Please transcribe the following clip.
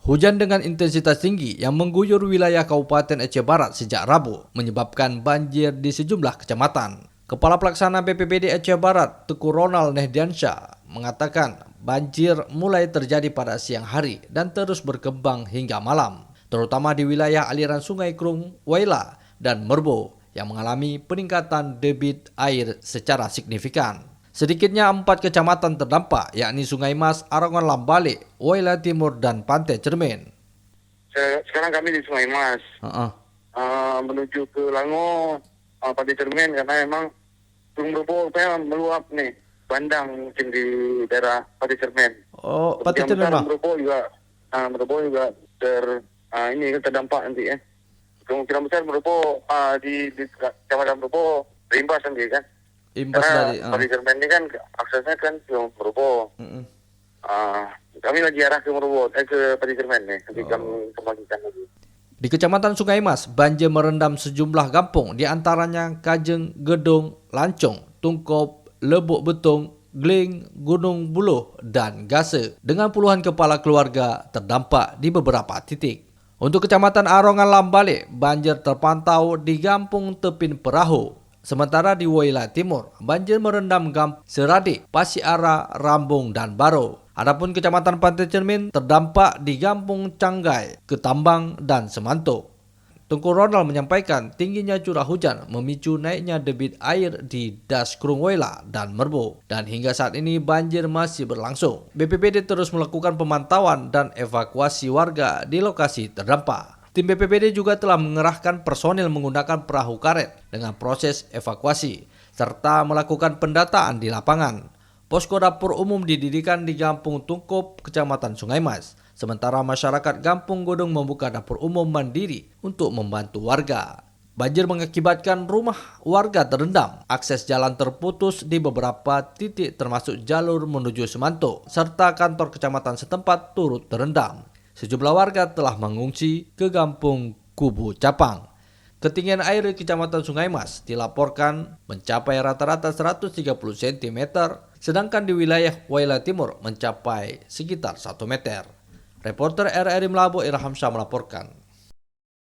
Hujan dengan intensitas tinggi yang mengguyur wilayah Kabupaten Aceh Barat sejak Rabu menyebabkan banjir di sejumlah kecamatan. Kepala Pelaksana BPBD Aceh Barat, Teguh Ronald Nehdiansyah, mengatakan banjir mulai terjadi pada siang hari dan terus berkembang hingga malam, terutama di wilayah aliran Sungai Krung, Waila, dan Merbo yang mengalami peningkatan debit air secara signifikan. Sedikitnya 4 kecamatan terdampak, yakni Sungai Mas, Arongan Lambale, Waila Timur, dan Pantai Cermin. Sekarang kami di Sungai Mas, menuju ke Lango, Pantai Cermin, karena memang Gunung Merbo meluap nih, bandang mungkin di daerah Pantai Cermin. Oh, Pantai Cermin, Bang. Merbo juga terdampak nanti ya. Kemungkinan besar Merbo di Kecamatan Merbo berimbas nanti kan. Imbas Karena dari Pantai Cermin ini kan aksesnya kan ke Merbo. Kami lagi arah ke Merbo, ke Pantai Cermin nih. Nanti kami kembalikan lagi. Di Kecamatan Sungai Mas, banjir merendam sejumlah kampung, di antaranya Kajeng, Gedong, Lancong, Tungkop, Lebok Betung, Gling, Gunung Buluh, dan Gase, dengan puluhan kepala keluarga terdampak di beberapa titik. Untuk Kecamatan Arongan Lambale, banjir terpantau di Kampung Tepin Perahu. Sementara di Waila Timur, banjir merendam Kampung Seradik, Pasiara, Rambung, dan Baro. Adapun Kecamatan Pantai Cermin terdampak di Kampung Canggai, Ketambang, dan Semanto. Teguh Ronald menyampaikan tingginya curah hujan memicu naiknya debit air di Das Krung Waila dan Merbo, dan hingga saat ini banjir masih berlangsung. BPBD terus melakukan pemantauan dan evakuasi warga di lokasi terdampak. Tim BPBD juga telah mengerahkan personil menggunakan perahu karet dengan proses evakuasi, serta melakukan pendataan di lapangan. Posko dapur umum didirikan di Kampung Tungkop, Kecamatan Sungai Mas. Sementara masyarakat Kampung Godong membuka dapur umum mandiri untuk membantu warga. Banjir mengakibatkan rumah warga terendam, akses jalan terputus di beberapa titik termasuk jalur menuju Semanto, serta kantor kecamatan setempat turut terendam. Sejumlah warga telah mengungsi ke Kampung Kubu Capang. Ketinggian air di Kecamatan Sungai Mas dilaporkan mencapai rata-rata 130 cm, sedangkan di wilayah Waila Timur mencapai sekitar 1 meter. Reporter RRI Melabu Irham Syah melaporkan.